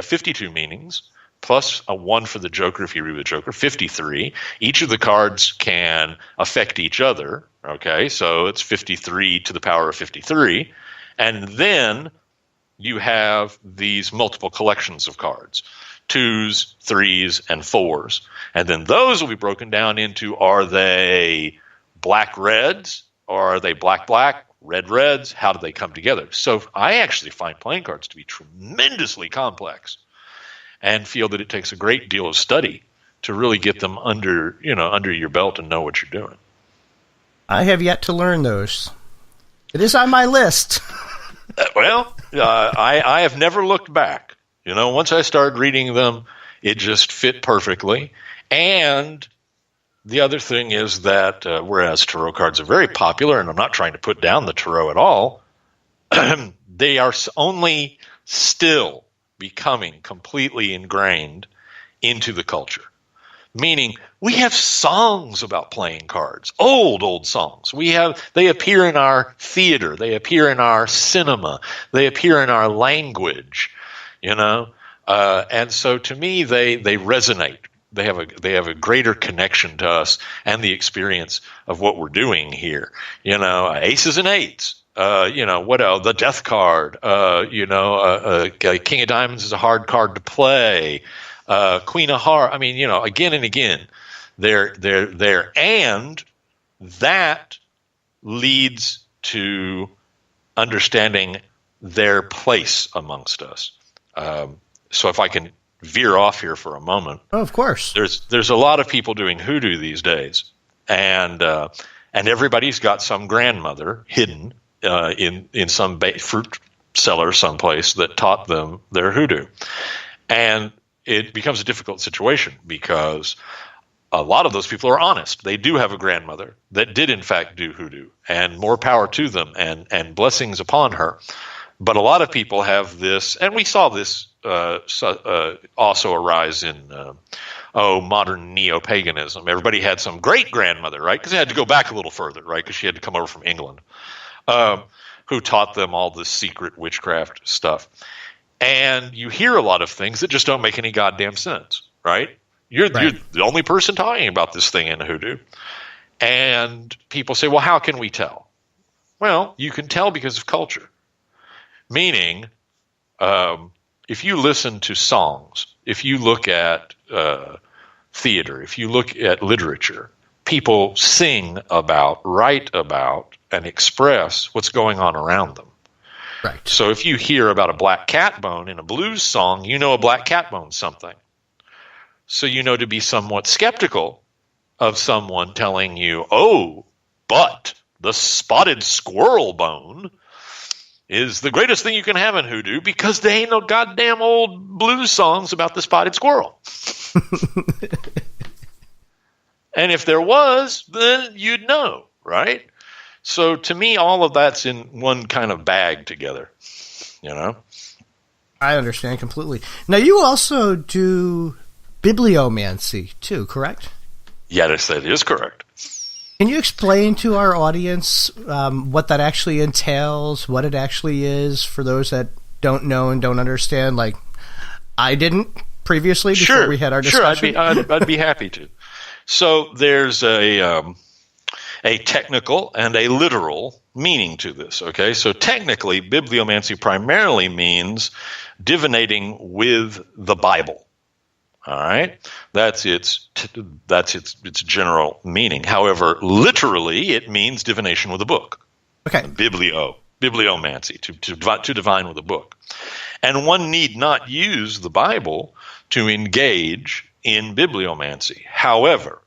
52 meanings, plus a 1 for the Joker if you read with Joker, 53. Each of the cards can affect each other, okay? So it's 53 to the power of 53. And then you have these multiple collections of cards, 2s, 3s, and 4s. And then those will be broken down into, are they black-reds, or are they black-black, red-reds? How do they come together? So I actually find playing cards to be tremendously complex, and feel that it takes a great deal of study to really get them under your belt and know what you're doing. I have yet to learn those. It is on my list. I have never looked back. Once I started reading them, it just fit perfectly. And the other thing is that whereas tarot cards are very popular, and I'm not trying to put down the tarot at all, they are only still becoming completely ingrained into the culture. Meaning, we have songs about playing cards, old songs. They appear in our theater, they appear in our cinema, they appear in our language, and so to me, they resonate. They have a greater connection to us and the experience of what we're doing here. Aces and eights. What else? The Death card. King of Diamonds is a hard card to play. Queen of Hearts. I mean, again and again, they're there, and that leads to understanding their place amongst us. So, if I can veer off here for a moment, oh, of course, there's a lot of people doing hoodoo these days, and everybody's got some grandmother hidden in some fruit cellar someplace that taught them their hoodoo. And it becomes a difficult situation because a lot of those people are honest. They do have a grandmother that did in fact do hoodoo, and more power to them and blessings upon her. But a lot of people have this, and we saw this also arise in modern neo-paganism. Everybody had some great-grandmother, right? Because they had to go back a little further, right? Because she had to come over from England. Who taught them all this secret witchcraft stuff. And you hear a lot of things that just don't make any goddamn sense, right? You're the only person talking about this thing in hoodoo. And people say, well, how can we tell? Well, you can tell because of culture. Meaning, if you listen to songs, if you look at theater, if you look at literature, people sing about, write about, and express what's going on around them. Right. So if you hear about a black cat bone in a blues song, you know a black cat bone's something. So you know to be somewhat skeptical of someone telling you, oh, but the spotted squirrel bone is the greatest thing you can have in hoodoo because there ain't no goddamn old blues songs about the spotted squirrel. And if there was, then you'd know, right? So to me, all of that's in one kind of bag together, I understand completely. Now, you also do bibliomancy too, correct? Yes, that is correct. Can you explain to our audience what that actually entails, what it actually is for those that don't know and don't understand? Like, I didn't previously before we had our discussion. Sure, I'd be happy to. So there's a technical and a literal meaning to this, okay? So technically, bibliomancy primarily means divinating with the Bible, all right? That's its general meaning. However, literally, it means divination with a book. Okay. Bibliomancy, to divine with a book. And one need not use the Bible to engage in bibliomancy. However,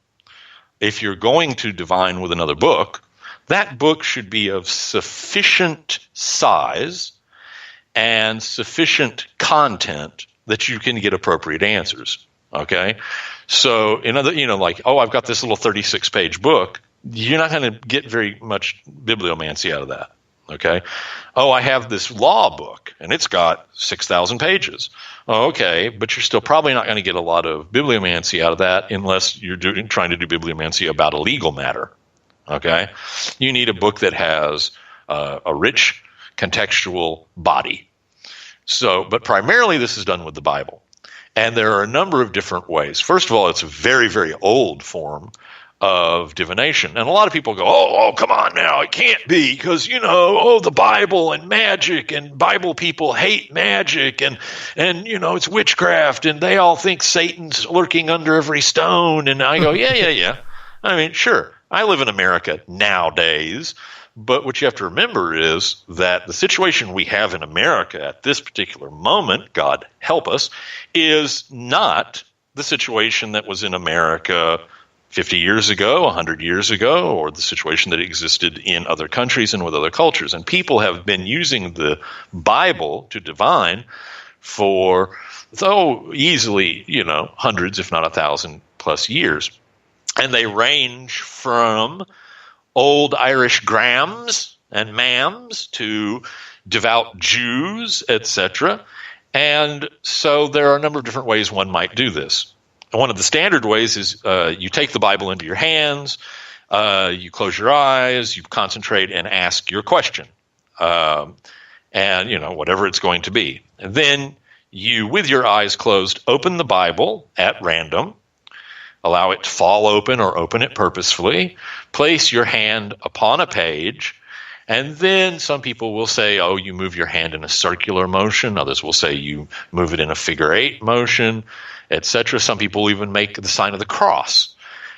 if you're going to divine with another book, that book should be of sufficient size and sufficient content that you can get appropriate answers. Okay? So, I've got this little 36-page book. You're not going to get very much bibliomancy out of that. Okay? Oh, I have this law book, and it's got 6,000 pages. Oh, okay, but you're still probably not going to get a lot of bibliomancy out of that unless you're trying to do bibliomancy about a legal matter. Okay? You need a book that has a rich contextual body. But primarily this is done with the Bible. And there are a number of different ways. First of all, it's a very, very old form of divination. And a lot of people go, oh, come on now, it can't be, because, the Bible and magic, and Bible people hate magic, and it's witchcraft, and they all think Satan's lurking under every stone. And I go, yeah. I mean, sure, I live in America nowadays, but what you have to remember is that the situation we have in America at this particular moment, God help us, is not the situation that was in America 50 years ago, 100 years ago, or the situation that existed in other countries and with other cultures. And people have been using the Bible to divine for, easily, hundreds, if not 1,000 plus years. And they range from old Irish grams and mams to devout Jews, etc. And so there are a number of different ways one might do this. One of the standard ways is you take the Bible into your hands, you close your eyes, you concentrate and ask your question, and whatever it's going to be. And then you, with your eyes closed, open the Bible at random, allow it to fall open or open it purposefully, place your hand upon a page, and then some people will say, you move your hand in a circular motion. Others will say you move it in a figure eight motion, etc. Some people even make the sign of the cross.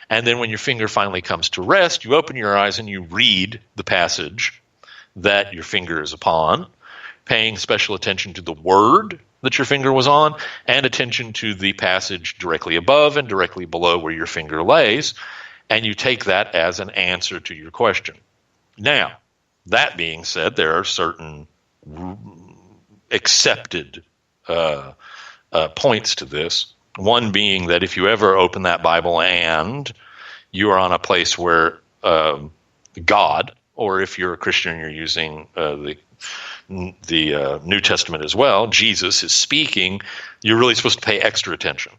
And then when your finger finally comes to rest, you open your eyes and you read the passage that your finger is upon, paying special attention to the word that your finger was on, and attention to the passage directly above and directly below where your finger lays, and you take that as an answer to your question. Now, that being said, there are certain accepted points to this. One being that if you ever open that Bible and you are on a place where God, or if you're a Christian and you're using the New Testament as well, Jesus is speaking, you're really supposed to pay extra attention.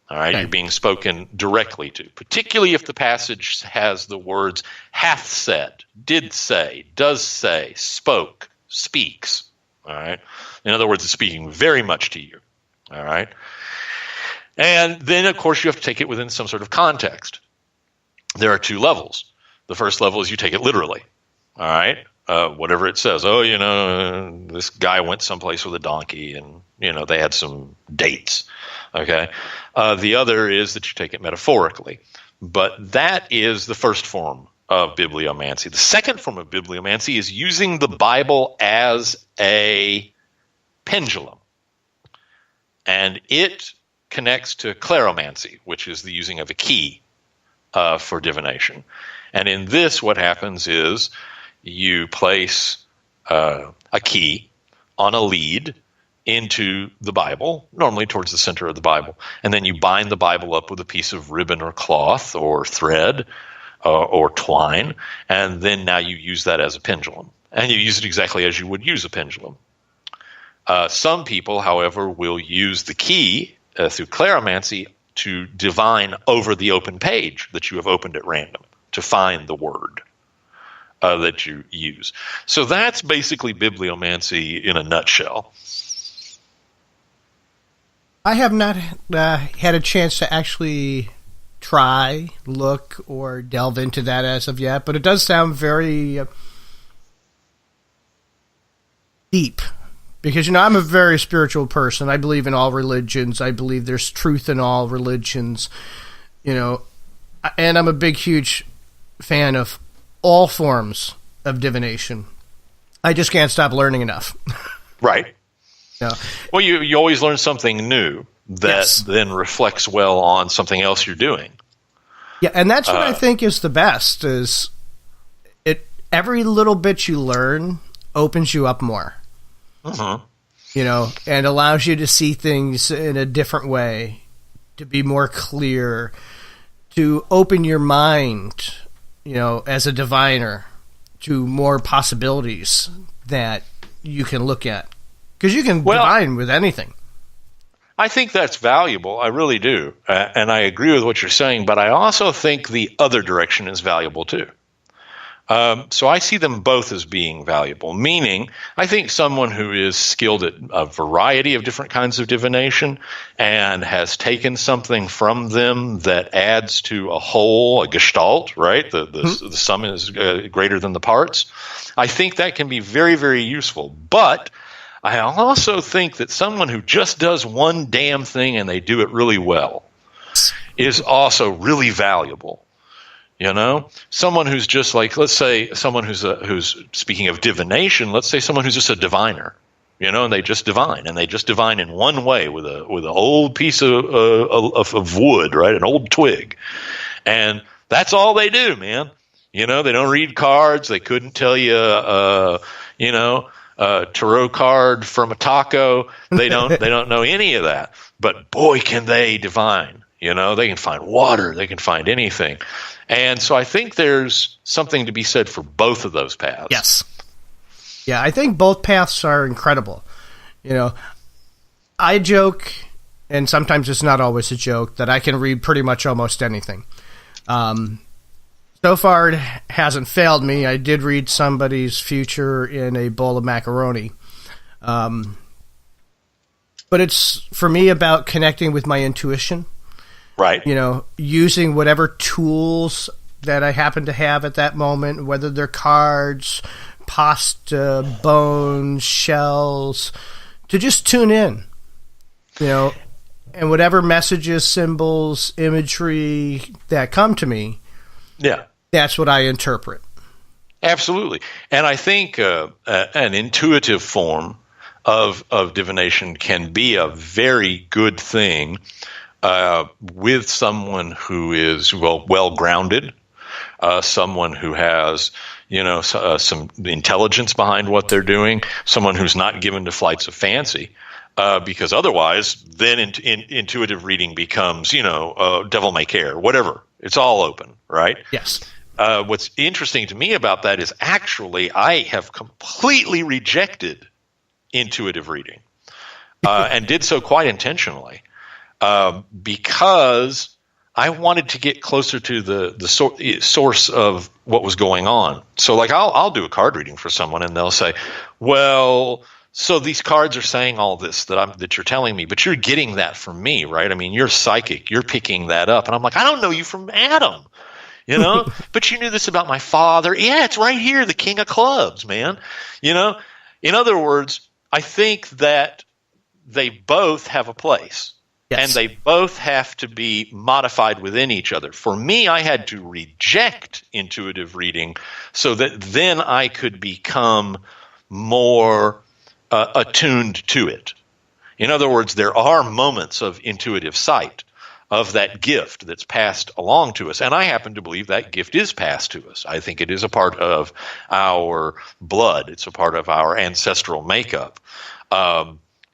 All right, okay. You're being spoken directly to, particularly if the passage has the words hath said, did say, does say, spoke, speaks. All right. In other words, it's speaking very much to you. All right. And then, of course, you have to take it within some sort of context. There are two levels. The first level is you take it literally. All right. Whatever it says. This guy went someplace with a donkey and, they had some dates. Okay. The other is that you take it metaphorically. But that is the first form of bibliomancy. The second form of bibliomancy is using the Bible as a pendulum. And it connects to kleromancy, which is the using of a key for divination. And in this, what happens is you place a key on a lead into the Bible, normally towards the center of the Bible, and then you bind the Bible up with a piece of ribbon or cloth or thread or twine, and then now you use that as a pendulum. And you use it exactly as you would use a pendulum. Some people, however, will use the key through kleromancy to divine over the open page that you have opened at random to find the word that you use. So that's basically bibliomancy in a nutshell. I have not had a chance to actually try, look, or delve into that as of yet, but it does sound very deep. Because, I'm a very spiritual person. I believe in all religions. I believe there's truth in all religions. And I'm a big, huge fan of all forms of divination. I just can't stop learning enough. Right. Yeah. Well, you always learn something new that then reflects well on something else you're doing. Yeah, and that's what I think is the best, is every little bit you learn opens you up more. And allows you to see things in a different way, to be more clear, to open your mind, as a diviner, to more possibilities that you can look at. Because you can divine with anything. I think that's valuable. I really do. And I agree with what you're saying, but I also think the other direction is valuable too. So I see them both as being valuable, meaning I think someone who is skilled at a variety of different kinds of divination and has taken something from them that adds to a whole, a gestalt, right? The sum is greater than the parts. I think that can be very, very useful. But I also think that someone who just does one damn thing and they do it really well is also really valuable. You know, someone who's just like, let's say someone who's speaking of divination, let's say someone who's just a diviner, you know, and they just divine in one way with an old piece of wood, right? An old twig. And that's all they do, man. You know, they don't read cards. They couldn't tell you, tarot card from a taco. They don't know any of that, but boy, can they divine. You know, they can find water. They can find anything. And so I think there's something to be said for both of those paths. Yes. Yeah, I think both paths are incredible. You know, I joke, and sometimes it's not always a joke, that I can read pretty much almost anything. So far, it hasn't failed me. I did read somebody's future in a bowl of macaroni. But it's, for me, about connecting with my intuition. Right. You know, using whatever tools that I happen to have at that moment, whether they're cards, pasta, bones, shells, to just tune in, you know, and whatever messages, symbols, imagery that come to me, that's what I interpret. Absolutely. And I think an intuitive form of divination can be a very good thing with someone who is well grounded, someone who has some intelligence behind what they're doing, someone who's not given to flights of fancy, because otherwise, then intuitive reading becomes devil may care, whatever. It's all open, right? Yes. What's interesting to me about that is actually I have completely rejected intuitive reading, and did so quite intentionally. Because I wanted to get closer to the source of what was going on. So, like, I'll do a card reading for someone, and they'll say, "Well, so these cards are saying all this that you're telling me, but you're getting that from me, right? I mean, you're psychic. You're picking that up." And I'm like, "I don't know you from Adam, you know, but you knew this about my father. Yeah, it's right here, the King of Clubs, man. You know." In other words, I think that they both have a place. Yes. And they both have to be modified within each other. For me, I had to reject intuitive reading so that then I could become more attuned to it. In other words, there are moments of intuitive sight, of that gift that's passed along to us. And I happen to believe that gift is passed to us. I think it is a part of our blood. It's a part of our ancestral makeup.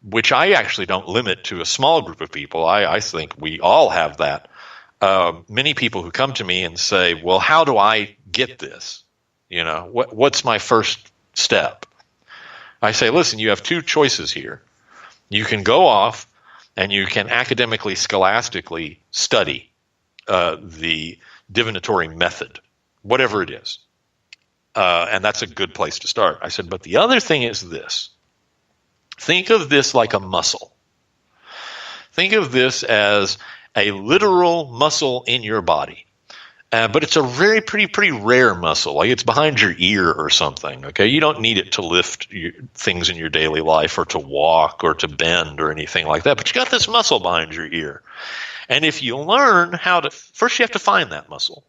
Which I actually don't limit to a small group of people. I think we all have that. Many people who come to me and say, "Well, how do I get this? You know, what's my first step?" I say, "Listen, you have two choices here. You can go off and you can academically, scholastically study the divinatory method, whatever it is. And that's a good place to start." I said, "But the other thing is this. Think of this like a muscle. Think of this as a literal muscle in your body. But it's a pretty rare muscle. Like it's behind your ear or something. Okay, you don't need it to lift things in your daily life or to walk or to bend or anything like that. But you got this muscle behind your ear. And if you learn how to, first you have to find that muscle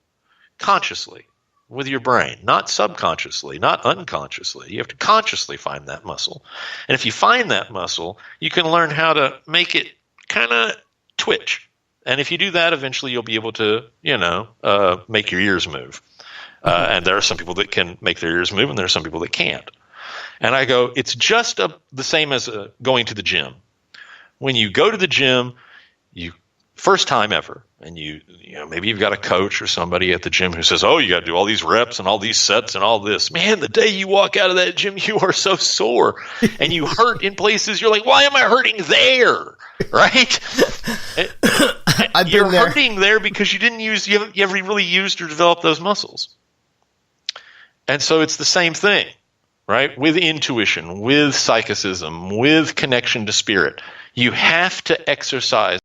consciously with your brain, not subconsciously, not unconsciously. You have to consciously find that muscle. And if you find that muscle, you can learn how to make it kind of twitch. And if you do that, eventually you'll be able to, make your ears move. And there are some people that can make their ears move, and there are some people that can't. And I go, it's just the same as going to the gym. When you go to the gym, first time ever, and maybe you've got a coach or somebody at the gym who says, "Oh, you got to do all these reps and all these sets and all this." Man, the day you walk out of that gym, you are so sore and you hurt in places. You're like, "Why am I hurting there?" Right? You're hurting there because you haven't really used or developed those muscles. And so it's the same thing, right? With intuition, with psychicism, with connection to spirit. You have to exercise